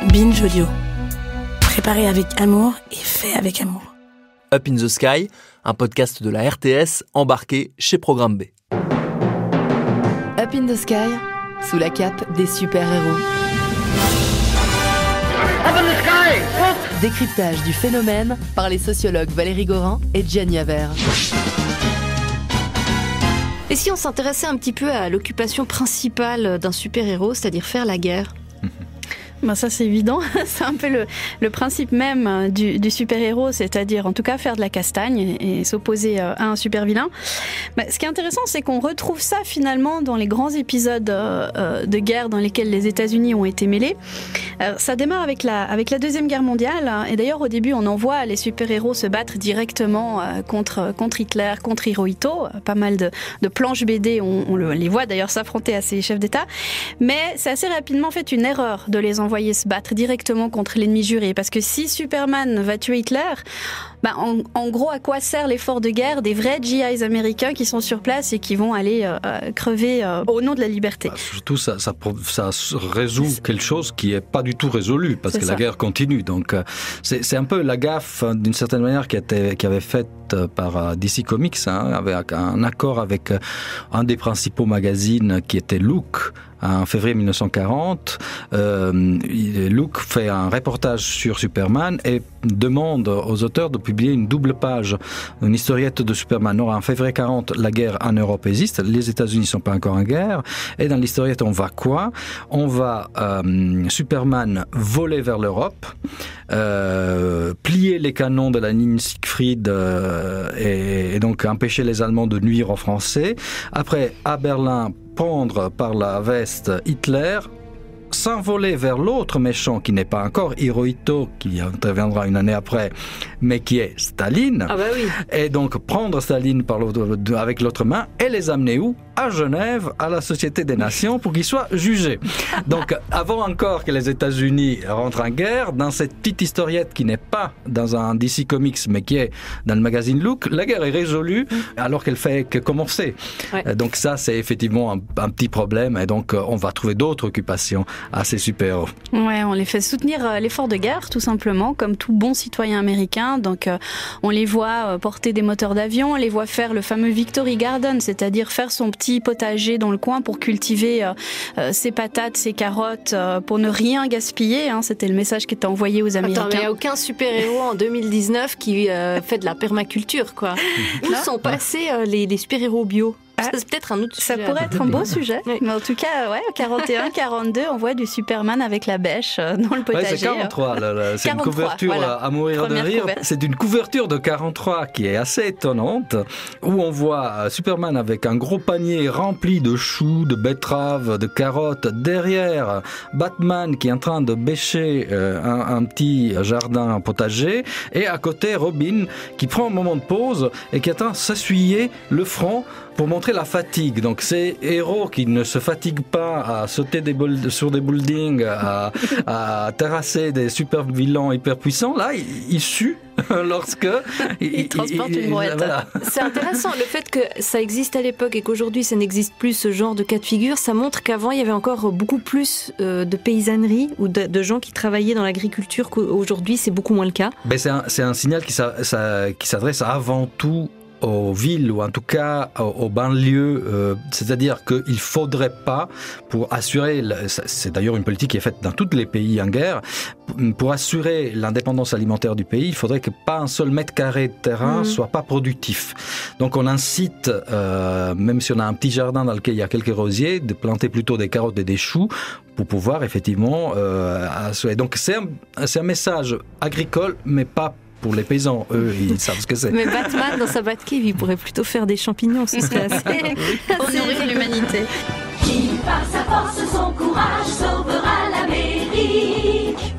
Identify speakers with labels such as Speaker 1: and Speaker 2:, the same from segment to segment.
Speaker 1: Binge Audio. Préparé avec amour et fait avec amour.
Speaker 2: Up in the Sky, un podcast de la RTS embarqué chez Programme B.
Speaker 3: Up in the Sky, sous la cape des super-héros.
Speaker 4: Up in the Sky!
Speaker 3: Décryptage du phénomène par les sociologues Valérie Gorin et Gianni Haver.
Speaker 5: Et si on s'intéressait un petit peu à l'occupation principale d'un super-héros, c'est-à-dire faire la guerre ?
Speaker 1: Ben ça c'est évident, c'est un peu le principe même du super-héros, c'est-à-dire en tout cas faire de la castagne et s'opposer à un super-vilain. Ben, ce qui est intéressant, c'est qu'on retrouve ça finalement dans les grands épisodes de guerre dans lesquels les États-Unis ont été mêlés. Ça démarre avec la Deuxième Guerre mondiale, et d'ailleurs au début on en voit les super-héros se battre directement contre Hitler, contre Hirohito. Pas mal de planches BD, on les voit d'ailleurs s'affronter à ces chefs d'État, mais c'est assez rapidement fait une erreur de les envoyer se battre directement contre l'ennemi juré, parce que si Superman va tuer Hitler, ben en gros à quoi sert l'effort de guerre des vrais GIs américains qui sont sur place et qui vont aller crever au nom de la liberté.
Speaker 6: Surtout ça résout quelque chose qui est pas du tout résolu, parce que la guerre continue, donc c'est un peu la gaffe d'une certaine manière qui avait faite par DC Comics, avec un accord avec un des principaux magazines qui était Look. En février 1940, Look fait un reportage sur Superman et demande aux auteurs de publier une double page, une historiette de Superman. Alors, en février 40, la guerre en Europe existe, les États-Unis ne sont pas encore en guerre, et dans l'historiette, on va quoi ? On va Superman voler vers l'Europe, plier les canons de la ligne Siegfried et donc empêcher les Allemands de nuire aux Français. Après, à Berlin, prendre par la veste Hitler, s'envoler vers l'autre méchant qui n'est pas encore Hirohito, qui interviendra une année après, mais qui est Staline.
Speaker 5: Ah bah oui.
Speaker 6: Et donc prendre Staline avec l'autre main et les amener où ? À Genève, à la Société des Nations, pour qu'ils soient jugés. Donc, avant encore que les États-Unis rentrent en guerre, dans cette petite historiette qui n'est pas dans un DC Comics, mais qui est dans le magazine Look, la guerre est résolue alors qu'elle fait que commencer. Ouais. Donc ça, c'est effectivement un petit problème, et donc on va trouver d'autres occupations à ces super-héros.
Speaker 1: Ouais, on les fait soutenir l'effort de guerre, tout simplement, comme tout bon citoyen américain. Donc, on les voit porter des moteurs d'avion, on les voit faire le fameux Victory Garden, c'est-à-dire faire son petit potager dans le coin pour cultiver ses patates, ses carottes, pour ne rien gaspiller. C'était le message qui était envoyé aux Américains.
Speaker 5: Attends, mais il n'y a aucun super-héros en 2019 qui fait de la permaculture, quoi. Où sont passés les super-héros bio ? C'est peut-être un autre sujet.
Speaker 1: Ça pourrait être un beau sujet. Oui. Mais en tout cas, 41, 42, on voit du Superman avec la bêche dans le potager.
Speaker 6: Ouais, c'est 43. C'est 43, une couverture à mourir de rire. C'est une couverture de 43 qui est assez étonnante, où on voit Superman avec un gros panier rempli de choux, de betteraves, de carottes. Derrière, Batman qui est en train de bêcher un petit jardin potager. Et à côté, Robin qui prend un moment de pause et qui est en train de s'essuyer le front pour montrer la fatigue. Donc ces héros qui ne se fatiguent pas à sauter sur des buildings, à terrasser des super vilains hyper puissants, là ils suent lorsque
Speaker 1: ils transportent une brouette.
Speaker 6: Voilà.
Speaker 5: C'est intéressant le fait que ça existe à l'époque et qu'aujourd'hui ça n'existe plus, ce genre de cas de figure. Ça montre qu'avant il y avait encore beaucoup plus de paysannerie ou de gens qui travaillaient dans l'agriculture, qu'aujourd'hui c'est beaucoup moins le cas.
Speaker 6: Mais c'est un signal qui s'adresse avant tout aux villes, ou en tout cas aux banlieues, c'est-à-dire qu'il ne faudrait pas, pour assurer, c'est d'ailleurs une politique qui est faite dans tous les pays en guerre, pour assurer l'indépendance alimentaire du pays, il faudrait que pas un seul mètre carré de terrain soit pas productif. Donc on incite, même si on a un petit jardin dans lequel il y a quelques rosiers, de planter plutôt des carottes et des choux pour pouvoir effectivement assurer. Donc c'est un message agricole, mais pas pour les paysans, eux, ils savent ce que c'est.
Speaker 5: Mais Batman, dans sa Batcave, il pourrait plutôt faire des champignons, ce serait assez
Speaker 1: honorer l'humanité.
Speaker 7: Qui, par sa force, son courage, sauvera l'Amérique.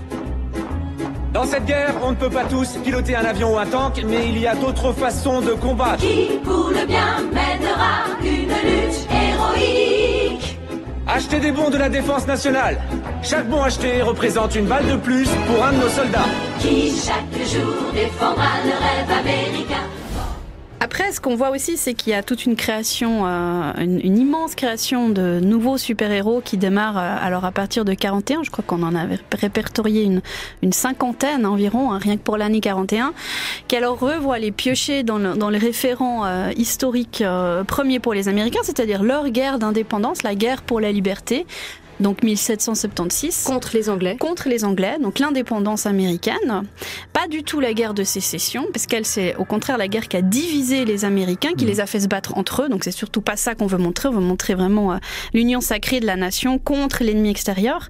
Speaker 8: Dans cette guerre, on ne peut pas tous piloter un avion ou un tank, mais il y a d'autres façons de combattre.
Speaker 7: Qui, pour le bien, mènera une lutte héroïque.
Speaker 8: Achetez des bons de la Défense nationale. Chaque bon acheté représente une balle de plus pour un de nos soldats.
Speaker 7: Qui chaque jour défendra le rêve américain.
Speaker 1: Après, ce qu'on voit aussi, c'est qu'il y a toute une création, une immense création de nouveaux super-héros qui démarrent alors à partir de 41. Je crois qu'on en avait répertorié une cinquantaine environ, rien que pour l'année 41, qui alors voit les piocher dans les référents historiques premiers pour les Américains, c'est-à-dire leur guerre d'indépendance, la guerre pour la liberté. Donc 1776.
Speaker 5: Contre les Anglais.
Speaker 1: Contre les Anglais, donc l'indépendance américaine. Pas du tout la guerre de sécession, parce qu'elle, c'est au contraire la guerre qui a divisé les Américains, qui les a fait se battre entre eux. Donc c'est surtout pas ça qu'on veut montrer. On veut montrer vraiment l'union sacrée de la nation contre l'ennemi extérieur.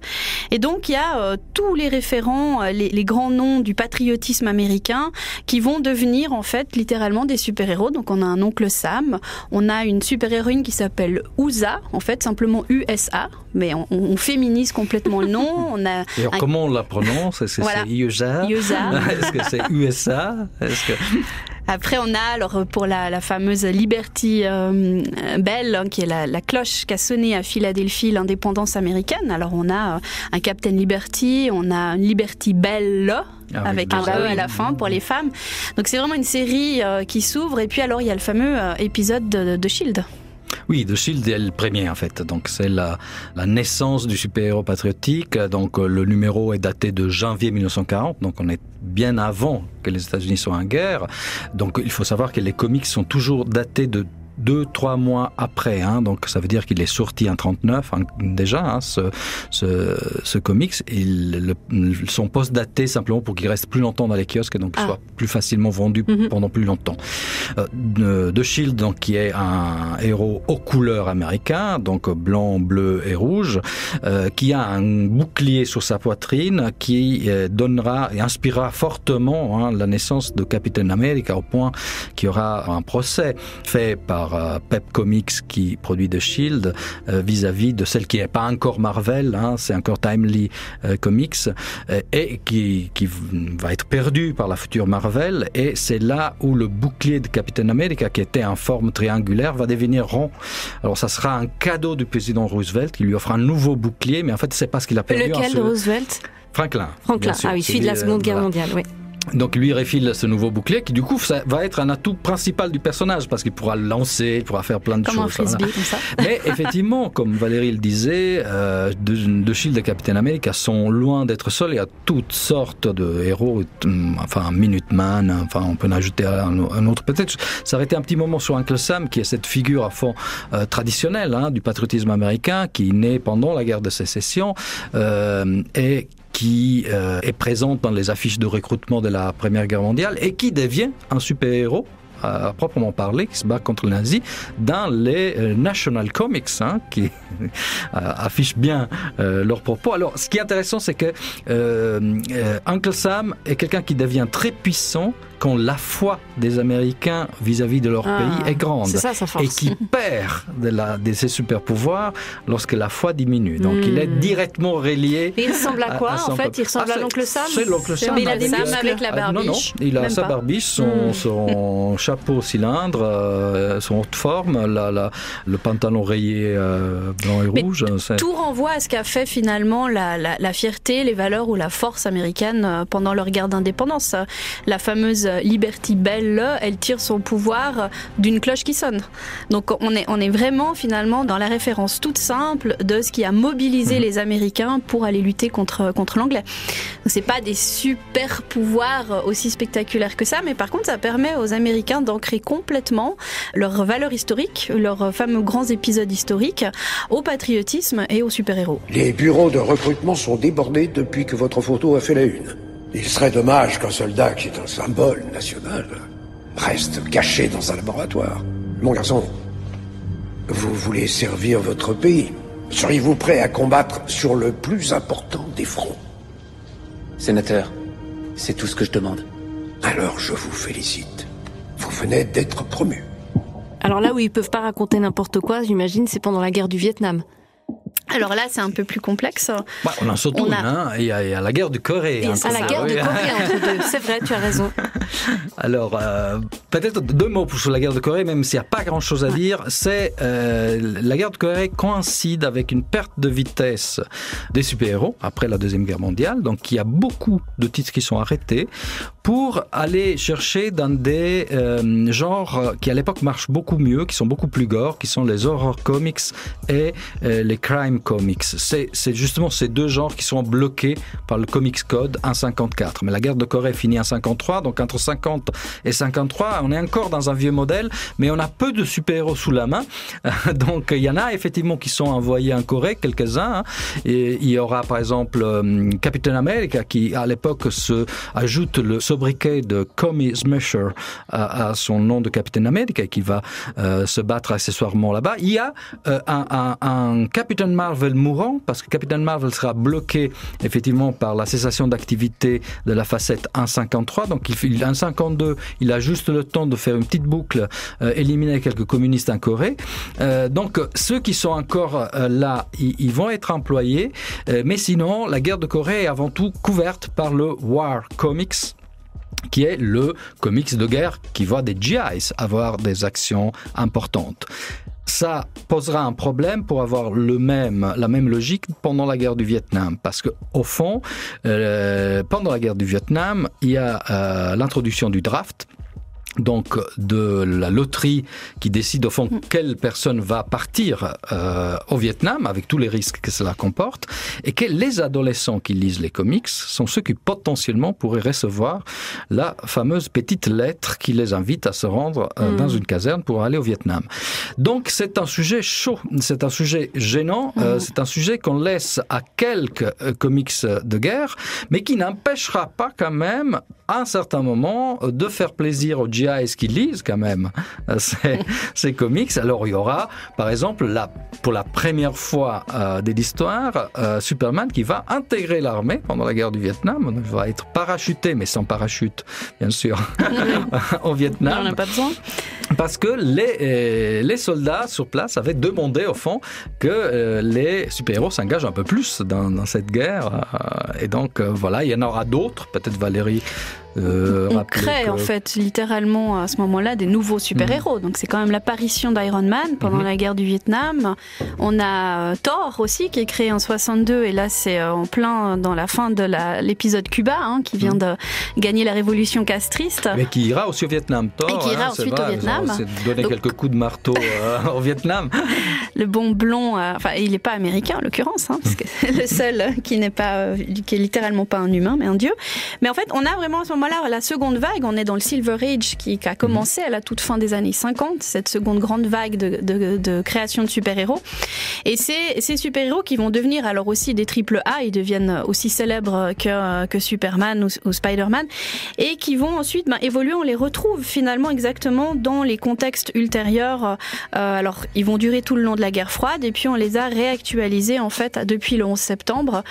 Speaker 1: Et donc il y a tous les référents, les grands noms du patriotisme américain qui vont devenir en fait littéralement des super-héros. Donc on a un oncle Sam, on a une super-héroïne qui s'appelle USA, en fait simplement USA, mais on féminise complètement le nom. On a
Speaker 6: comment on la prononce? Est-ce que c'est USA? Est-ce que c'est USA?
Speaker 1: Après, on a alors pour la fameuse Liberty Bell, qui est la cloche qui a sonné à Philadelphie l'indépendance américaine. Alors on a un Captain Liberty, on a une Liberty Bell avec un E à la fin pour les femmes. Donc c'est vraiment une série qui s'ouvre. Et puis alors il y a le fameux épisode de Shield.
Speaker 6: Oui, The Shield est le premier en fait. Donc c'est la naissance du super-héros patriotique. Donc le numéro est daté de janvier 1940. Donc on est bien avant que les États-Unis soient en guerre. Donc il faut savoir que les comics sont toujours datés de 2-3 mois après, donc ça veut dire qu'il est sorti en 39 déjà, ce comics. Ils sont post-datés simplement pour qu'il reste plus longtemps dans les kiosques et donc soit plus facilement vendu pendant plus longtemps. The Shield, donc qui est un héros aux couleurs américains, donc blanc, bleu et rouge, qui a un bouclier sur sa poitrine qui donnera et inspirera fortement la naissance de Captain America au point qu'il y aura un procès fait par Pep Comics qui produit The Shield vis-à-vis de celle qui n'est pas encore Marvel, c'est encore Timely Comics, et qui va être perdue par la future Marvel, et c'est là où le bouclier de Captain America, qui était en forme triangulaire, va devenir rond. Alors ça sera un cadeau du président Roosevelt qui lui offre un nouveau bouclier, mais en fait c'est pas ce qu'il a perdu.
Speaker 5: Lequel de Roosevelt?
Speaker 6: Franklin.
Speaker 5: Ah oui, celui de la Seconde Guerre mondiale, oui.
Speaker 6: Donc lui refile ce nouveau bouclier qui du coup ça va être un atout principal du personnage parce qu'il pourra le lancer, il pourra faire plein de choses.
Speaker 1: Comme un frisbee, comme ça.
Speaker 6: Mais effectivement, comme Valérie le disait, The Shield et Captain America sont loin d'être seuls. Il y a toutes sortes de héros, enfin Minuteman, enfin on peut en ajouter un autre peut-être. S'arrêter un petit moment sur Uncle Sam qui est cette figure à fond traditionnelle du patriotisme américain qui naît pendant la guerre de sécession et qui est présente dans les affiches de recrutement de la Première Guerre mondiale et qui devient un super-héros à proprement parler, qui se bat contre les nazis dans les National Comics, qui affichent bien leurs propos. Alors, ce qui est intéressant, c'est que Uncle Sam est quelqu'un qui devient très puissant quand la foi des Américains vis-à-vis de leur pays est grande.
Speaker 5: C'est ça, sa force.
Speaker 6: Et qui perd de ses super-pouvoirs lorsque la foi diminue. Donc, il est directement relié.
Speaker 5: Et il ressemble à quoi, en fait? Il ressemble à l'oncle Sam?
Speaker 6: C'est l'oncle Sam.
Speaker 1: Mais il a des muscles avec la barbiche.
Speaker 6: Non, il a sa barbiche, son chapeau cylindre, son haute forme, le pantalon rayé blanc et rouge.
Speaker 1: Tout renvoie à ce qu'a fait finalement la fierté, les valeurs ou la force américaine pendant leur guerre d'indépendance. La fameuse Liberty Bell, elle tire son pouvoir d'une cloche qui sonne. Donc on est vraiment finalement dans la référence toute simple de ce qui a mobilisé les Américains pour aller lutter contre l'anglais. C'est pas des super pouvoirs aussi spectaculaires que ça, mais par contre ça permet aux Américains d'ancrer complètement leurs valeurs historiques, leurs fameux grands épisodes historiques, au patriotisme et aux super-héros.
Speaker 4: Les bureaux de recrutement sont débordés depuis que votre photo a fait la une. Il serait dommage qu'un soldat qui est un symbole national reste caché dans un laboratoire. Mon garçon, vous voulez servir votre pays. Seriez-vous prêt à combattre sur le plus important des fronts?
Speaker 9: Sénateur, c'est tout ce que je demande.
Speaker 4: Alors je vous félicite. Vous venez d'être promu.
Speaker 5: Alors là où ils peuvent pas raconter n'importe quoi, j'imagine, c'est pendant la guerre du Vietnam.
Speaker 1: Alors là, c'est un peu plus complexe.
Speaker 6: On en saute il y a la guerre de Corée.
Speaker 5: Il y a la guerre de Corée entre deux. C'est vrai, tu as raison.
Speaker 6: Alors, peut-être 2 mots sur la guerre de Corée, même s'il n'y a pas grand-chose à dire. C'est la guerre de Corée coïncide avec une perte de vitesse des super-héros après la Deuxième Guerre mondiale. Donc, il y a beaucoup de titres qui sont arrêtés pour aller chercher dans des genres qui à l'époque marchent beaucoup mieux, qui sont beaucoup plus gore, qui sont les horror comics et les crime comics. C'est justement ces deux genres qui sont bloqués par le Comics Code 1.54. Mais la guerre de Corée finit en 53, donc entre 50 et 53, on est encore dans un vieux modèle, mais on a peu de super-héros sous la main. Donc il y en a effectivement qui sont envoyés en Corée, quelques-uns. Hein. Et il y aura par exemple Captain America qui à l'époque se ajoute le sobriquet de Commie Smasher à son nom de Captain America qui va se battre accessoirement là-bas. Il y a un Captain Marvel mourant parce que Captain Marvel sera bloqué effectivement par la cessation d'activité de la facette 1.53. Donc en 1.52, il a juste le temps de faire une petite boucle, éliminer quelques communistes en Corée. Donc ceux qui sont encore là, ils vont être employés. Mais sinon, la guerre de Corée est avant tout couverte par le War Comics, qui est le comics de guerre qui voit des GIs avoir des actions importantes. Ça posera un problème pour avoir la même logique pendant la guerre du Vietnam. Parce que au fond, pendant la guerre du Vietnam, il y a l'introduction du draft, donc de la loterie qui décide au fond quelle personne va partir au Vietnam avec tous les risques que cela comporte, et que les adolescents qui lisent les comics sont ceux qui potentiellement pourraient recevoir la fameuse petite lettre qui les invite à se rendre dans une caserne pour aller au Vietnam. Donc c'est un sujet chaud, c'est un sujet gênant, c'est un sujet qu'on laisse à quelques comics de guerre, mais qui n'empêchera pas quand même à un certain moment de faire plaisir aux GIs qui lisent quand même ces comics. Alors il y aura par exemple pour la première fois de l'histoire Superman qui va intégrer l'armée pendant la guerre du Vietnam. Il va être parachuté mais sans parachute bien sûr au Vietnam.
Speaker 1: On n'a pas besoin.
Speaker 6: Parce que les soldats sur place avaient demandé au fond que les super-héros s'engagent un peu plus dans cette guerre. Et donc voilà, il y en aura d'autres. Peut-être Valérie
Speaker 1: on crée en fait littéralement à ce moment-là des nouveaux super-héros. Donc c'est quand même l'apparition d'Iron Man pendant la guerre du Vietnam. On a Thor aussi qui est créé en 62 et là c'est en plein dans la fin de l'épisode Cuba qui vient de gagner la révolution castriste.
Speaker 6: Mais qui ira aussi au Vietnam. Thor,
Speaker 1: et qui ira ensuite au Vietnam.
Speaker 6: Donner quelques coups de marteau au Vietnam.
Speaker 1: Le bon blond, il n'est pas américain en l'occurrence, parce que c'est le seul qui est littéralement pas un humain mais un dieu. Mais en fait on a vraiment à ce moment-là la seconde vague, on est dans le Silver Age qui a commencé à la toute fin des années 50, cette seconde grande vague de création de super-héros. Et ces super-héros qui vont devenir alors aussi des AAA, ils deviennent aussi célèbres que Superman ou Spider-Man, et qui vont ensuite évoluer, on les retrouve finalement exactement dans les contextes ultérieurs. Alors ils vont durer tout le long de la guerre froide, et puis on les a réactualisés en fait depuis le 11 septembre,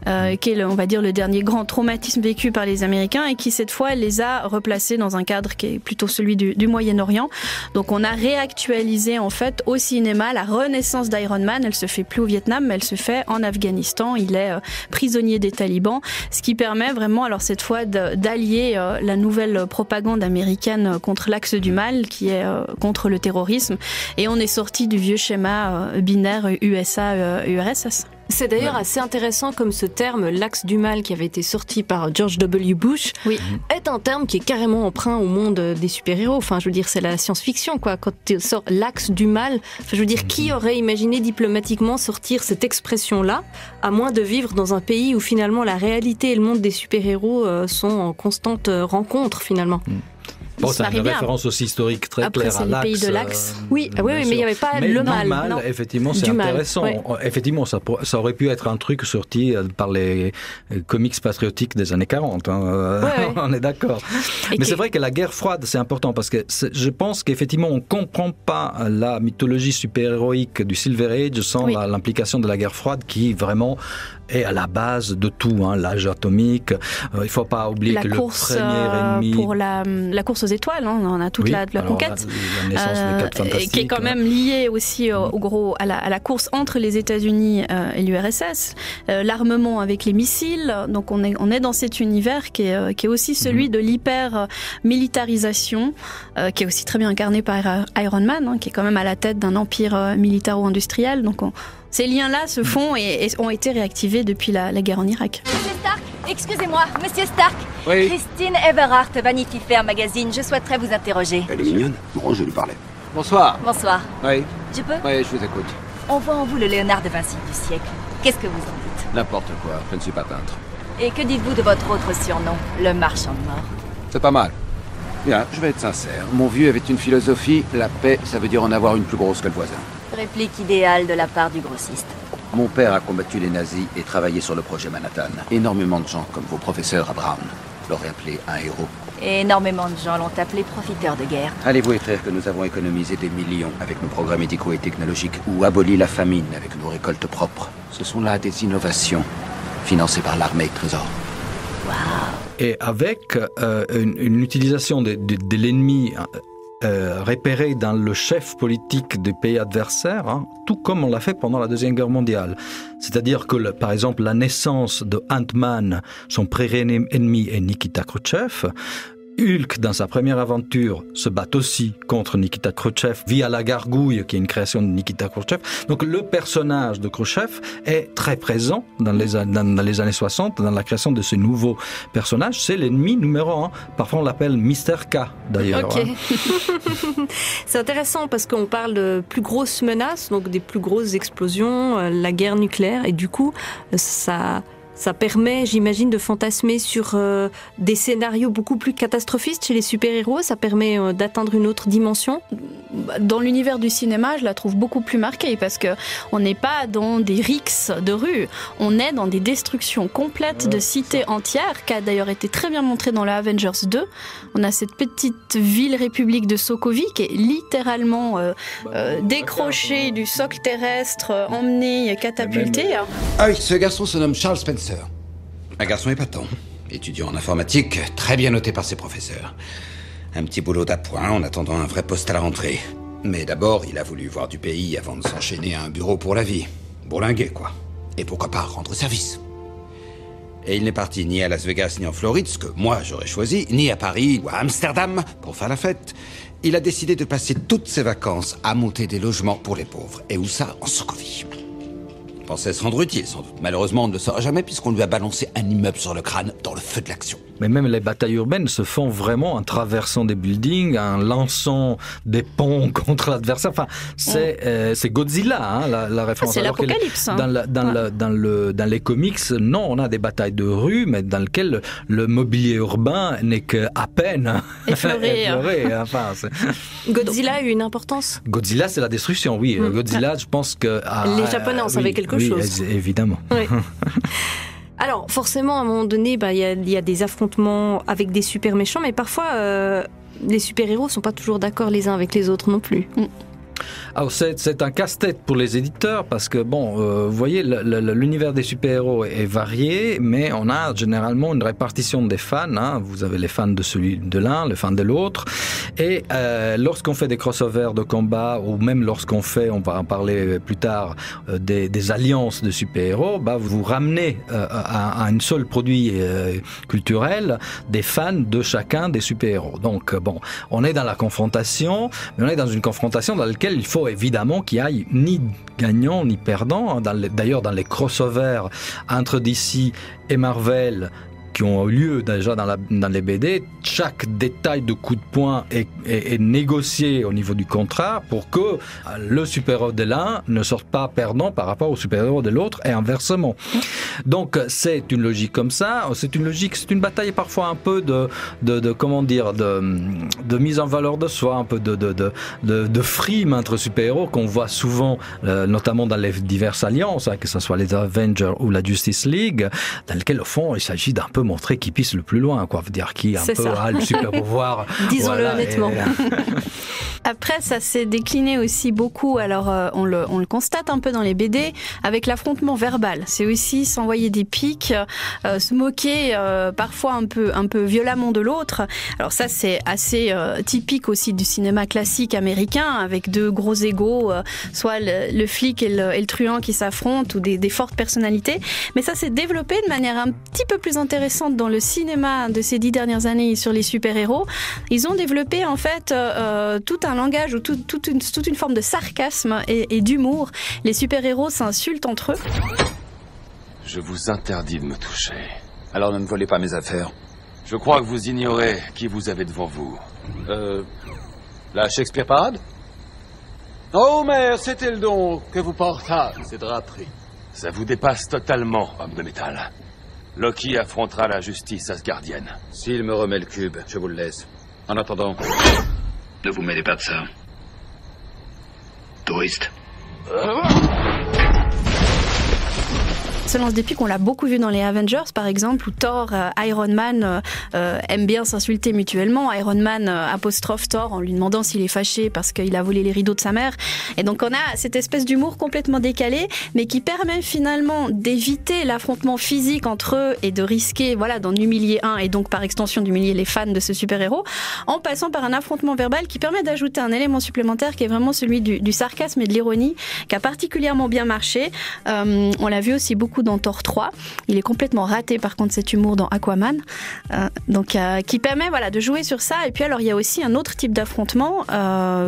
Speaker 1: qui est on va dire le dernier grand traumatisme vécu par les Américains, et qui cette fois elle les a replacés dans un cadre qui est plutôt celui du Moyen-Orient. Donc on a réactualisé en fait au cinéma la renaissance d'Iron Man. Elle se fait plus au Vietnam, mais elle se fait en Afghanistan. Il est prisonnier des talibans, ce qui permet vraiment alors cette fois d'allier la nouvelle propagande américaine contre l'axe du mal qui est contre le terrorisme, et on est sorti du vieux schéma binaire USA-URSS.
Speaker 5: C'est d'ailleurs assez intéressant comme ce terme, l'axe du mal, qui avait été sorti par George W. Bush, est un terme qui est carrément emprunt au monde des super-héros. Enfin, je veux dire, c'est la science-fiction, quoi. Quand tu sors l'axe du mal, enfin, je veux dire, qui aurait imaginé diplomatiquement sortir cette expression-là, à moins de vivre dans un pays où finalement la réalité et le monde des super-héros sont en constante rencontre, finalement.
Speaker 6: Bon, c'est une référence aussi historique très claire à l'axe.
Speaker 1: Pays de l'axe.
Speaker 5: Oui, mais il n'y avait pas le mal.
Speaker 6: Non. Effectivement, c'est intéressant. Effectivement, ça aurait pu être un truc sorti par les comics patriotiques des années 40. On est d'accord. Mais c'est vrai que la guerre froide, c'est important parce que je pense qu'effectivement, on ne comprend pas la mythologie super-héroïque du Silver Age sans l'implication de la guerre froide qui vraiment est à la base de tout, l'âge atomique. Il ne faut pas oublier que le premier ennemi...
Speaker 1: pour la course aux étoiles, on a toute la conquête,
Speaker 6: la naissance des Quatre Fantastiques,
Speaker 1: qui est quand même liée aussi à la course entre les États-Unis et l'URSS, l'armement avec les missiles. Donc on est dans cet univers qui est aussi celui de l'hyper-militarisation, qui est aussi très bien incarné par Iron Man, qui est quand même à la tête d'un empire militaro-industriel. Donc ces liens-là se font et ont été réactivés depuis la guerre en Irak.
Speaker 7: Monsieur Stark,
Speaker 10: Excusez-moi, Monsieur Stark.
Speaker 4: Oui.
Speaker 10: Christine Everhart, Vanity Fair Magazine. Je souhaiterais vous interroger.
Speaker 4: Elle est mignonne. Bon, je lui parlais. Bonsoir.
Speaker 10: Bonsoir.
Speaker 4: Oui.
Speaker 10: Je peux?
Speaker 4: Oui, je vous écoute.
Speaker 10: On voit en vous le Léonard de Vinci du siècle. Qu'est-ce que vous en dites?
Speaker 4: N'importe quoi, je ne suis pas peintre.
Speaker 10: Et que dites-vous de votre autre surnom, le marchand de mort?
Speaker 4: C'est pas mal. Bien, je vais être sincère. Mon vieux avait une philosophie, la paix, ça veut dire en avoir une plus grosse que le voisin.
Speaker 10: Réplique idéale de la part du grossiste.
Speaker 4: Mon père a combattu les nazis et travaillé sur le projet Manhattan. Énormément de gens, comme vos professeurs à Brown, l'auraient appelé un héros.
Speaker 10: Et énormément de gens l'ont appelé profiteur de guerre.
Speaker 4: Allez-vous écrire que nous avons économisé des millions avec nos progrès médicaux et technologiques ou aboli la famine avec nos récoltes propres? Ce sont là des innovations financées par l'armée et le trésor.
Speaker 10: Waouh!
Speaker 6: Et avec une utilisation de l'ennemi repéré dans le chef politique du pays adversaire, hein, tout comme on l'a fait pendant la Deuxième Guerre mondiale. C'est-à-dire que, par exemple, la naissance de Ant-Man, son pré-ennemi est Nikita Khrouchtchev. Hulk, dans sa première aventure, se bat aussi contre Nikita Khrouchtchev via la gargouille, qui est une création de Nikita Khrouchtchev. Donc le personnage de Khrouchtchev est très présent dans les années 60, dans la création de ce nouveau personnage. C'est l'ennemi numéro 1. Parfois on l'appelle Mr. K, d'ailleurs.
Speaker 5: Ok. C'est intéressant parce qu'on parle de plus grosses menaces, donc des plus grosses explosions, la guerre nucléaire, et du coup, ça permet, j'imagine, de fantasmer sur des scénarios beaucoup plus catastrophistes chez les super-héros. Ça permet d'atteindre une autre dimension.
Speaker 1: Dans l'univers du cinéma, je la trouve beaucoup plus marquée parce que on n'est pas dans des rixes de rue. On est dans des destructions complètes de cités entières, qui a d'ailleurs été très bien montré dans la Avengers 2. On a cette petite ville-république de Sokovie qui est littéralement décrochée du socle terrestre, emmenée, catapultée.
Speaker 4: Ah oui, ce garçon se nomme Charles Spencer. Un garçon épatant, étudiant en informatique, très bien noté par ses professeurs. Un petit boulot d'appoint en attendant un vrai poste à la rentrée. Mais d'abord, il a voulu voir du pays avant de s'enchaîner à un bureau pour la vie. Bourlinguer, quoi. Et pourquoi pas rendre service. Et il n'est parti ni à Las Vegas ni en Floride, ce que moi j'aurais choisi, ni à Paris ou à Amsterdam pour faire la fête. Il a décidé de passer toutes ses vacances à monter des logements pour les pauvres. Et où ça? En Sokovie. Il pensait se rendre utile, sans doute. Malheureusement, on ne le saura jamais puisqu'on lui a balancé un immeuble sur le crâne dans le feu de l'action.
Speaker 6: Mais même les batailles urbaines se font vraiment en traversant des buildings, en lançant des ponts contre l'adversaire. Enfin, c'est Godzilla, hein, la référence.
Speaker 1: C'est l'apocalypse. Hein.
Speaker 6: Dans les comics, non, on a des batailles de rue, mais dans lesquelles le mobilier urbain n'est qu'à peine
Speaker 1: effleuré.
Speaker 6: Enfin,
Speaker 5: Godzilla a eu une importance.
Speaker 6: Godzilla, c'est la destruction, oui. Godzilla, je pense que...
Speaker 5: les Japonais en savaient quelque chose.
Speaker 6: Oui, évidemment.
Speaker 5: Oui. Alors, forcément, à un moment donné, il y a des affrontements avec des super méchants, mais parfois, les super-héros sont pas toujours d'accord les uns avec les autres non plus.
Speaker 6: Alors c'est un casse-tête pour les éditeurs parce que vous voyez l'univers des super-héros est varié, mais on a généralement une répartition des fans. Hein. Vous avez les fans de celui de l'un, les fans de l'autre, et lorsqu'on fait des crossovers de combat ou même lorsqu'on fait, on va en parler plus tard, des alliances de super-héros, vous ramenez à un seul produit culturel des fans de chacun des super-héros. Donc on est dans la confrontation, mais on est dans une confrontation dans laquelle il faut évidemment qu'il n'y ait ni gagnant ni perdant. D'ailleurs, dans les crossovers entre DC et Marvel qui ont eu lieu déjà dans les BD, chaque détail de coup de poing est négocié au niveau du contrat pour que le super-héros de l'un ne sorte pas perdant par rapport au super-héros de l'autre et inversement. Donc c'est une logique comme ça, c'est une bataille parfois un peu de mise en valeur de soi, un peu de frime entre super-héros qu'on voit souvent, notamment dans les diverses alliances, hein, que ce soit les Avengers ou la Justice League, dans lesquelles au fond il s'agit d'un peu montrer qui pisse le plus loin, quoi. Veut dire qui un peu a le super pouvoir.
Speaker 5: Disons-le honnêtement.
Speaker 1: Après, ça s'est décliné aussi beaucoup. Alors, on le constate un peu dans les BD avec l'affrontement verbal. C'est aussi s'envoyer des pics, se moquer parfois un peu violemment de l'autre. Alors ça, c'est assez typique aussi du cinéma classique américain avec deux gros égos, soit le flic et le truand qui s'affrontent ou des fortes personnalités. Mais ça s'est développé de manière un petit peu plus intéressante dans le cinéma de ces 10 dernières années sur les super-héros. Ils ont développé en fait tout un langage ou toute une forme de sarcasme et d'humour. Les super-héros s'insultent entre eux.
Speaker 11: Je vous interdis de me toucher. Alors ne me volez pas mes affaires.
Speaker 12: Je crois que vous ignorez qui vous avez devant vous.
Speaker 11: La Shakespeare Parade?
Speaker 12: Oh, mère, c'était le don que vous portâtes, ces draperies. Ça vous dépasse totalement, homme de métal. Loki affrontera la justice asgardienne.
Speaker 11: S'il me remet le cube, je vous le laisse. En attendant, ne vous mêlez pas de ça. Touriste.
Speaker 1: Ce lance des pics, on l'a beaucoup vu dans les Avengers, par exemple, où Thor, Iron Man aiment bien s'insulter mutuellement. Iron Man apostrophe Thor en lui demandant s'il est fâché parce qu'il a volé les rideaux de sa mère. Et donc on a cette espèce d'humour complètement décalé, mais qui permet finalement d'éviter l'affrontement physique entre eux et de risquer, d'en humilier un et donc par extension d'humilier les fans de ce super-héros, en passant par un affrontement verbal qui permet d'ajouter un élément supplémentaire qui est vraiment celui du sarcasme et de l'ironie, qui a particulièrement bien marché. On l'a vu aussi beaucoup dans Thor 3. Il est complètement raté par contre cet humour dans Aquaman. Qui permet de jouer sur ça. Et puis alors il y a aussi un autre type d'affrontement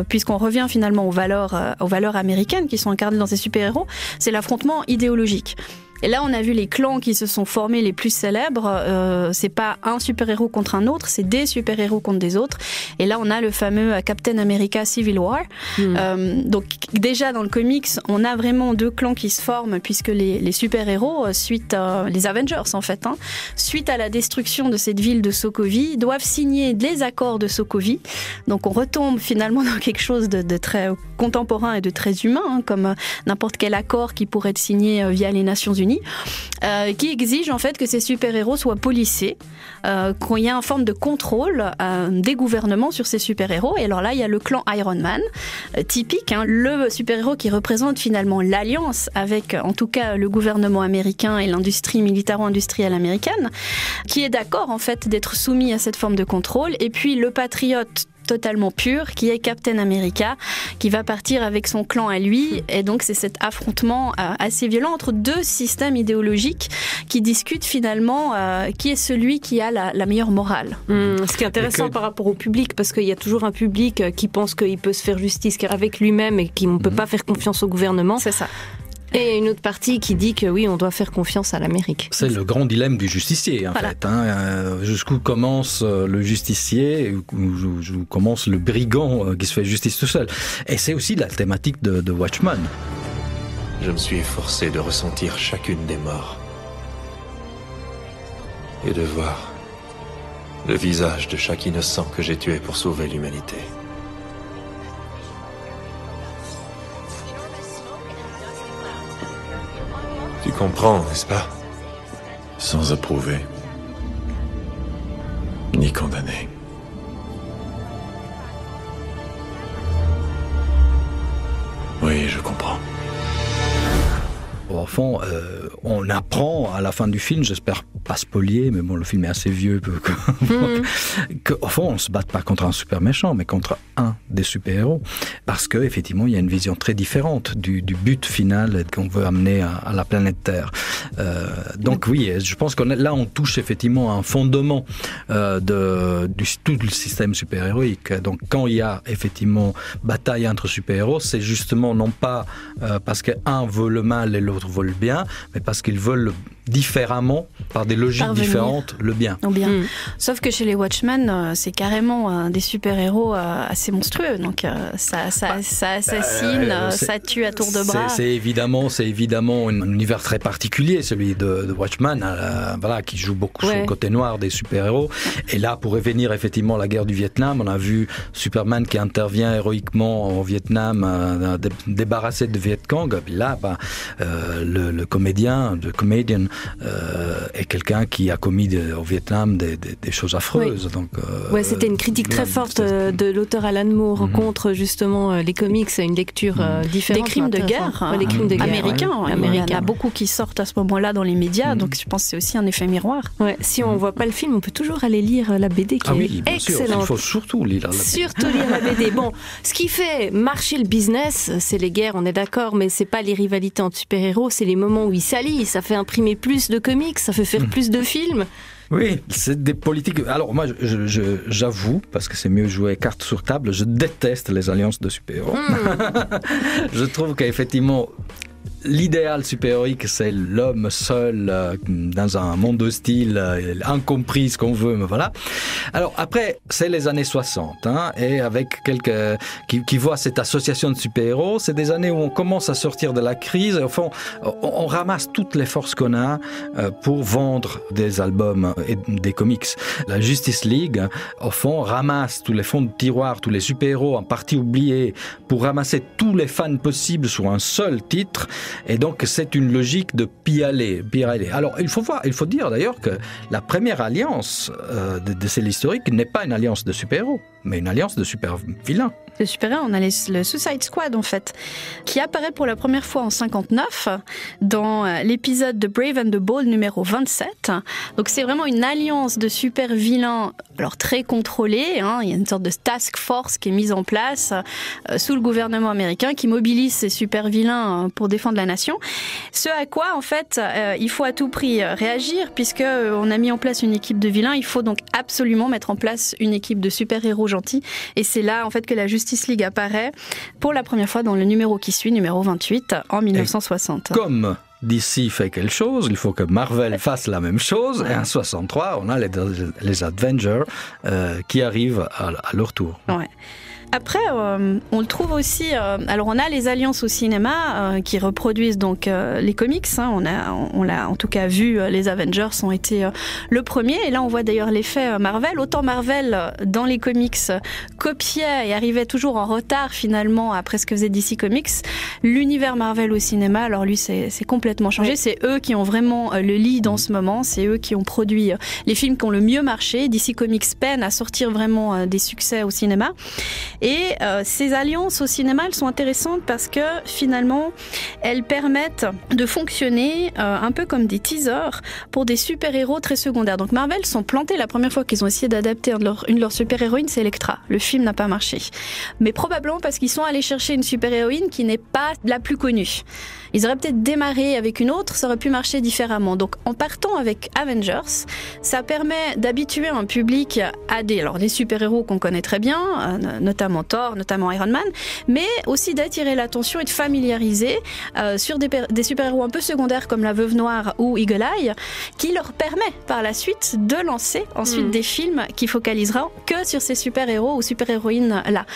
Speaker 1: puisqu'on revient finalement aux valeurs américaines qui sont incarnées dans ces super-héros, c'est l'affrontement idéologique. Et là, on a vu les clans qui se sont formés les plus célèbres. C'est pas un super-héros contre un autre, c'est des super-héros contre des autres. Et là, on a le fameux Captain America Civil War. Donc déjà dans le comics, on a vraiment deux clans qui se forment puisque les super-héros, les Avengers en fait, suite à la destruction de cette ville de Sokovie, doivent signer les accords de Sokovie. Donc on retombe finalement dans quelque chose de très contemporain et de très humain, comme n'importe quel accord qui pourrait être signé via les Nations Unies. Qui exige en fait que ces super-héros soient policés, qu'il y ait une forme de contrôle des gouvernements sur ces super-héros. Et alors là, il y a le clan Iron Man, typique, le super-héros qui représente finalement l'alliance avec, en tout cas, le gouvernement américain et l'industrie militaro-industrielle américaine, qui est d'accord en fait d'être soumis à cette forme de contrôle. Et puis le patriote totalement pur, qui est Captain America, qui va partir avec son clan à lui. Et donc, c'est cet affrontement assez violent entre deux systèmes idéologiques qui discutent finalement qui est celui qui a la meilleure morale.
Speaker 5: Ce qui est intéressant par rapport au public, parce qu'il y a toujours un public qui pense qu'il peut se faire justice avec lui-même et qui ne peut pas faire confiance au gouvernement.
Speaker 1: C'est ça.
Speaker 5: Et une autre partie qui dit que oui, on doit faire confiance à l'Amérique.
Speaker 6: C'est le grand dilemme du justicier, en fait. Jusqu'où commence le justicier, où commence le brigand qui se fait justice tout seul. Et c'est aussi la thématique de Watchmen.
Speaker 13: Je me suis efforcé de ressentir chacune des morts. Et de voir le visage de chaque innocent que j'ai tué pour sauver l'humanité. Tu comprends, n'est-ce pas? Sans approuver, ni condamner. Oui, je comprends.
Speaker 6: Au fond, on apprend à la fin du film, j'espère pas spolier, mais bon, le film est assez vieux, qu'au fond, on ne se bat pas contre un super méchant, mais contre un des super-héros. Parce qu'effectivement, il y a une vision très différente du but final qu'on veut amener à la planète Terre. Donc oui, je pense que là, on touche effectivement à un fondement de tout le système super-héroïque. Donc quand il y a effectivement bataille entre super-héros, c'est justement non pas parce qu'un veut le mal et l'autre veut le bien, mais parce qu'ils veulent différemment, par des logiques différentes, le bien.
Speaker 1: Sauf que chez les Watchmen, c'est carrément des super-héros assez monstrueux. Donc ça assassine, ça tue à tour de bras.
Speaker 6: C'est évidemment un univers très particulier, celui de Watchmen, qui joue beaucoup sur le côté noir des super-héros. Et là, pour revenir effectivement à la guerre du Vietnam, on a vu Superman qui intervient héroïquement au Vietnam, débarrassé de Viet Cong. Là, le comédien est quelqu'un qui a commis au Vietnam des choses affreuses. Donc,
Speaker 5: c'était une critique très forte de l'auteur Alan Moore contre justement les comics, une lecture différente.
Speaker 1: Des crimes de guerre,
Speaker 5: les crimes de guerre
Speaker 1: américains. Il y en a beaucoup qui sortent à ce moment-là dans les médias, donc je pense que c'est aussi un effet miroir.
Speaker 5: Si on ne voit pas le film, on peut toujours aller lire la BD qui est excellente.
Speaker 6: Il faut surtout lire la BD.
Speaker 5: Surtout lire la BD. Bon, ce qui fait marcher le business, c'est les guerres, on est d'accord, mais c'est pas les rivalités entre super-héros, c'est les moments où ils s'allient, ça fait imprimer plus de comics, ça fait faire plus de films.
Speaker 6: Oui, c'est des politiques. Alors moi, j'avoue, parce que c'est mieux jouer carte sur table, je déteste les alliances de super-héros. Je trouve qu'effectivement, l'idéal super-héroïque, c'est l'homme seul dans un monde hostile, incompris, ce qu'on veut, mais voilà. Alors après, c'est les années 60, et avec quelques qui voient cette association de super-héros, c'est des années où on commence à sortir de la crise. Au fond, on ramasse toutes les forces qu'on a pour vendre des albums et des comics. La Justice League, au fond, ramasse tous les fonds de tiroir, tous les super-héros en partie oubliés, pour ramasser tous les fans possibles sur un seul titre. Et donc, c'est une logique de piraler. Alors, il faut dire d'ailleurs que la première alliance de celle historique n'est pas une alliance de super-héros, mais une alliance de super-vilains.
Speaker 1: Le super-héros, on a le Suicide Squad, en fait, qui apparaît pour la première fois en 59 dans l'épisode de Brave and the Bold numéro 27. Donc, c'est vraiment une alliance de super-vilains, alors très contrôlée. Il y a une sorte de task force qui est mise en place sous le gouvernement américain qui mobilise ces super-vilains pour défendre la nation. Ce à quoi, en fait, il faut à tout prix réagir, puisqu'on a mis en place une équipe de vilains. Il faut donc absolument mettre en place une équipe de super-héros gentils. Et c'est là, en fait, que la Justice League apparaît pour la première fois dans le numéro qui suit, numéro 28, en 1960.
Speaker 6: Et comme DC fait quelque chose, il faut que Marvel fasse la même chose. Et en 63, on a les Avengers qui arrivent à leur tour.
Speaker 1: Ouais. Après, on le trouve aussi. Alors, on a les alliances au cinéma qui reproduisent donc les comics. On l'a en tout cas vu. Les Avengers ont été le premier. Et là, on voit d'ailleurs l'effet Marvel. Autant Marvel dans les comics copiait et arrivait toujours en retard finalement après ce que faisait DC Comics. L'univers Marvel au cinéma, alors lui, c'est complètement changé. C'est eux qui ont vraiment le lead en ce moment. C'est eux qui ont produit les films qui ont le mieux marché. DC Comics peine à sortir vraiment des succès au cinéma. Et ces alliances au cinéma, elles sont intéressantes parce que finalement, elles permettent de fonctionner un peu comme des teasers pour des super-héros très secondaires. Donc Marvel sont plantés la première fois qu'ils ont essayé d'adapter une de leurs super-héroïnes, c'est Elektra. Le film n'a pas marché. Mais probablement parce qu'ils sont allés chercher une super-héroïne qui n'est pas la plus connue. Ils auraient peut-être démarré avec une autre, ça aurait pu marcher différemment. Donc en partant avec Avengers, ça permet d'habituer un public à des super-héros qu'on connaît très bien, notamment Thor, notamment Iron Man, mais aussi d'attirer l'attention et de familiariser sur des super-héros un peu secondaires comme la Veuve Noire ou Eagle Eye, qui leur permet par la suite de lancer ensuite des films qui focaliseront que sur ces super-héros ou super-héroïnes-là,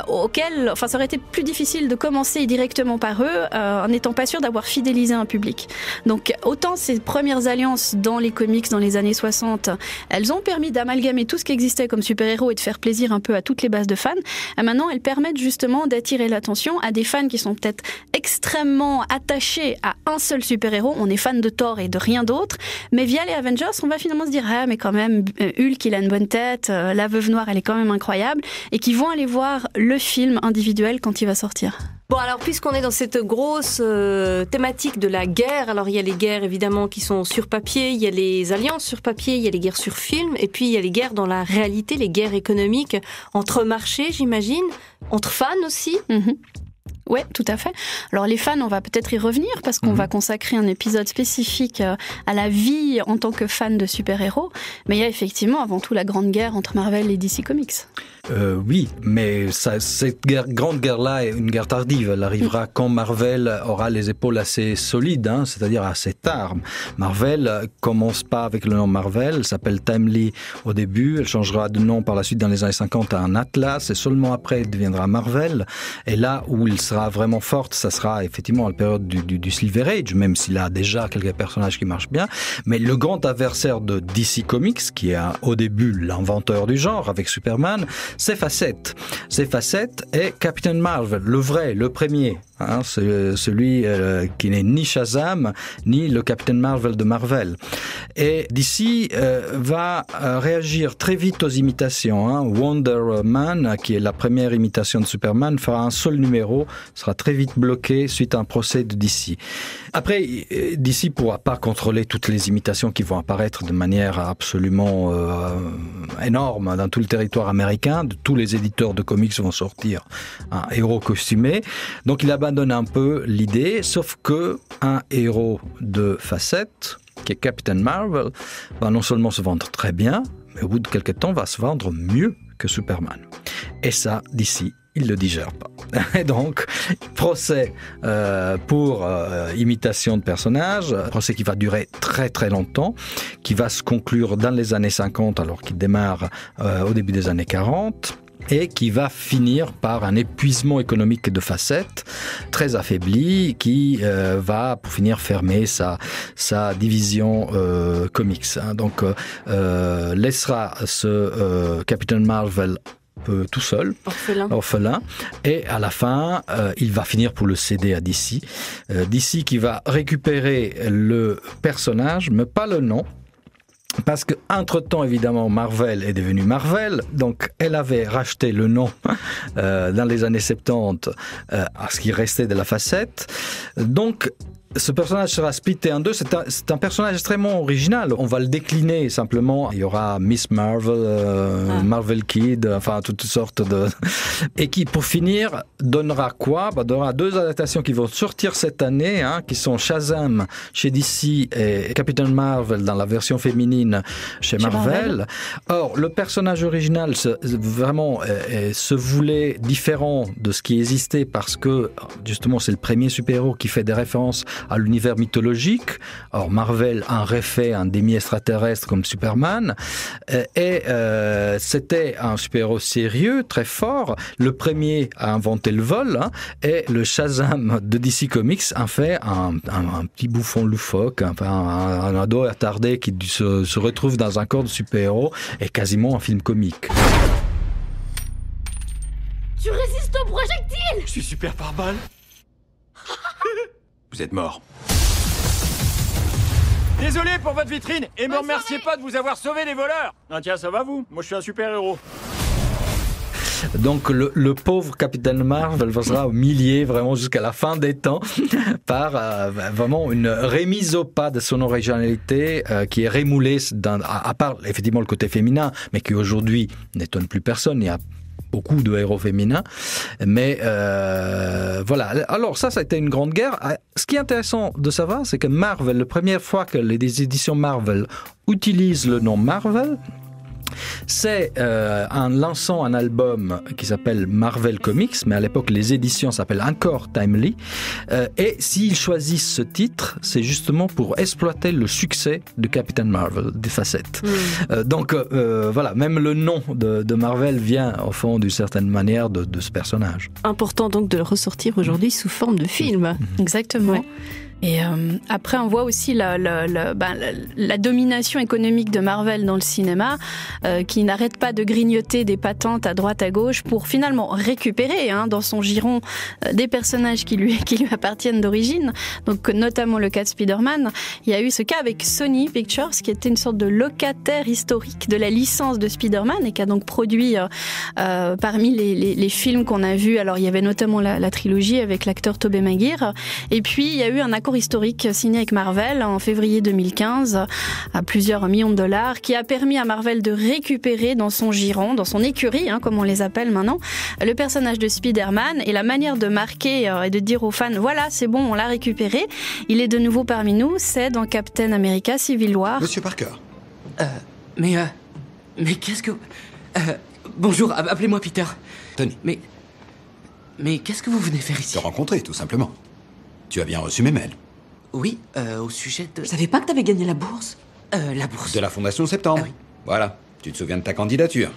Speaker 1: auxquels, ça aurait été plus difficile de commencer directement par eux en n'étant pas sûr d'avoir fidélisé un public. Donc autant ces premières alliances dans les comics dans les années 60, elles ont permis d'amalgamer tout ce qui existait comme super-héros et de faire plaisir un peu à toutes les bases de fans. Et maintenant, elles permettent justement d'attirer l'attention à des fans qui sont peut-être extrêmement attachés à un seul super-héros. On est fan de Thor et de rien d'autre, mais via les Avengers, on va finalement se dire mais quand même Hulk, il a une bonne tête, la Veuve Noire, elle est quand même incroyable, et qui vont aller voir le film individuel quand il va sortir.
Speaker 5: Bon, alors, puisqu'on est dans cette grosse thématique de la guerre, alors il y a les guerres évidemment qui sont sur papier, il y a les alliances sur papier, il y a les guerres sur film, et puis il y a les guerres dans la réalité, les guerres économiques entre marchés, j'imagine, entre fans aussi.
Speaker 1: Ouais, tout à fait. Alors les fans, on va peut-être y revenir parce qu'on va consacrer un épisode spécifique à la vie en tant que fan de super-héros. Mais il y a effectivement avant tout la grande guerre entre Marvel et DC Comics.
Speaker 6: Oui, mais cette grande guerre-là est une guerre tardive. Elle arrivera quand Marvel aura les épaules assez solides, c'est-à-dire assez tard. Marvel commence pas avec le nom Marvel, elle s'appelle Timely au début, elle changera de nom par la suite dans les années 50 à un Atlas, et seulement après elle deviendra Marvel. Et là où il sera vraiment forte, ça sera effectivement à la période du Silver Age, même s'il a déjà quelques personnages qui marchent bien. Mais le grand adversaire de DC Comics, qui est au début l'inventeur du genre avec Superman, c'est Facette. C'est Facette et Captain Marvel, le vrai, le premier. C'est celui qui n'est ni Shazam, ni le Captain Marvel de Marvel. Et DC va réagir très vite aux imitations. Wonder Man, qui est la première imitation de Superman, fera un seul numéro, sera très vite bloqué suite à un procès de DC. Après, DC ne pourra pas contrôler toutes les imitations qui vont apparaître de manière absolument énorme dans tout le territoire américain. Tous les éditeurs de comics vont sortir un héros costumé. Donc il abandonne un peu l'idée, sauf que un héros de Facette, qui est Captain Marvel, va non seulement se vendre très bien, mais au bout de quelques temps va se vendre mieux que Superman. Et ça, DC il ne le digère pas. Et donc, procès pour imitation de personnage, procès qui va durer très très longtemps, qui va se conclure dans les années 50 alors qu'il démarre au début des années 40. Et qui va finir par un épuisement économique de facettes très affaibli qui va pour finir fermer sa division comics. Donc laissera ce Captain Marvel tout seul, orphelin, et à la fin, il va finir pour le céder à DC. DC qui va récupérer le personnage, mais pas le nom. Parce que entre-temps, évidemment, Marvel est devenu Marvel, donc elle avait racheté le nom dans les années 70 à ce qui restait de la facette. Donc, ce personnage sera splitté en deux. C'est un personnage extrêmement original. On va le décliner simplement. Il y aura Miss Marvel, Marvel Kid, enfin toutes sortes de... Et qui, pour finir, donnera quoi ? Donnera 2 adaptations qui vont sortir cette année, qui sont Shazam chez DC et Captain Marvel dans la version féminine chez Marvel. Or, le personnage original vraiment se voulait différent de ce qui existait parce que, justement, c'est le premier super-héros qui fait des références à l'univers mythologique. Or, Marvel en refait un demi-extraterrestre comme Superman. Et c'était un super-héros sérieux, très fort. Le premier a inventé le vol. Et le Shazam de DC Comics en fait un petit bouffon loufoque, un ado attardé qui se retrouve dans un corps de super-héros et quasiment un film comique.
Speaker 7: Tu résistes aux projectiles!
Speaker 14: Je suis super par balle. Vous êtes mort.
Speaker 8: Désolé pour votre vitrine et me remerciez pas de vous avoir sauvé les voleurs. Ah tiens, ça va vous? Moi je suis un super-héros.
Speaker 6: Donc le pauvre Captain Marvel sera humilié vraiment jusqu'à la fin des temps par vraiment une remise au pas de son originalité qui est rémoulée à part effectivement le côté féminin, mais qui aujourd'hui n'étonne plus personne. Il y a beaucoup de héros féminins, mais voilà. Alors ça a été une grande guerre. Ce qui est intéressant de savoir, c'est que Marvel, la première fois que les éditions Marvel utilisent le nom Marvel, c'est en lançant un album qui s'appelle Marvel Comics, mais à l'époque les éditions s'appellent encore Timely, et s'ils choisissent ce titre, c'est justement pour exploiter le succès de Captain Marvel, des facettes. Donc voilà, même le nom de Marvel vient au fond d'une certaine manière de ce personnage.
Speaker 5: Important donc de le ressortir aujourd'hui sous forme de film.
Speaker 1: Exactement. Ouais. Et après, on voit aussi la domination économique de Marvel dans le cinéma, qui n'arrête pas de grignoter des patentes à droite à gauche pour finalement récupérer dans son giron des personnages qui lui appartiennent d'origine. Donc notamment le cas de Spider-Man. Il y a eu ce cas avec Sony Pictures, qui était une sorte de locataire historique de la licence de Spider-Man et qui a donc produit parmi les films qu'on a vus. Alors il y avait notamment la trilogie avec l'acteur Tobey Maguire. Et puis il y a eu un accord historique signé avec Marvel en février 2015 à plusieurs millions de dollars qui a permis à Marvel de récupérer dans son giron, dans son écurie, comme on les appelle maintenant, le personnage de Spider-Man. Et la manière de marquer et de dire aux fans, voilà, c'est bon, on l'a récupéré, il est de nouveau parmi nous, c'est dans Captain America Civil War.
Speaker 14: Monsieur Parker.
Speaker 15: Mais qu'est-ce que... bonjour, appelez-moi Peter.
Speaker 14: Tony.
Speaker 15: Mais qu'est-ce que vous venez faire ici?
Speaker 14: Te rencontrer, tout simplement. Tu as bien reçu mes mails.
Speaker 15: Oui, au sujet de...
Speaker 16: Je savais pas que t'avais gagné la bourse.
Speaker 15: La bourse.
Speaker 14: De la Fondation Septembre.
Speaker 15: Ah oui.
Speaker 14: Voilà. Tu te souviens de ta candidature?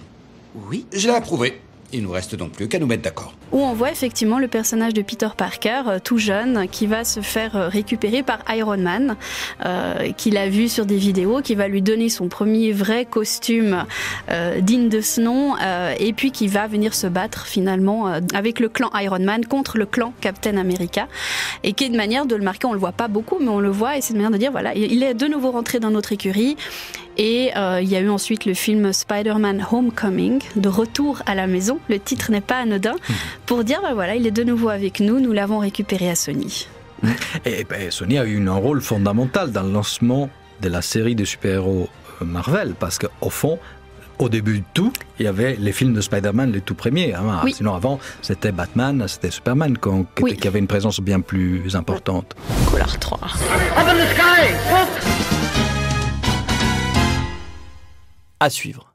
Speaker 15: Oui.
Speaker 14: Je l'ai approuvée. Il nous reste donc plus qu'à nous mettre d'accord.
Speaker 1: Où on voit effectivement le personnage de Peter Parker, tout jeune, qui va se faire récupérer par Iron Man, qu'il a vu sur des vidéos, qui va lui donner son premier vrai costume digne de ce nom, et puis qui va venir se battre finalement avec le clan Iron Man contre le clan Captain America, et qui est une manière de le marquer. On le voit pas beaucoup, mais on le voit, et c'est une manière de dire voilà, il est de nouveau rentré dans notre écurie. Et il y a eu ensuite le film Spider-Man Homecoming, de retour à la maison. Le titre n'est pas anodin, pour dire voilà, il est de nouveau avec nous, nous l'avons récupéré à Sony.
Speaker 6: Et Sony a eu un rôle fondamental dans le lancement de la série de super-héros Marvel, parce qu'au fond, au début de tout, il y avait les films de Spider-Man, les tout premiers. Oui. Sinon, avant, c'était Batman, c'était Superman qui avait une présence bien plus importante.
Speaker 5: Collar 3.
Speaker 2: À suivre.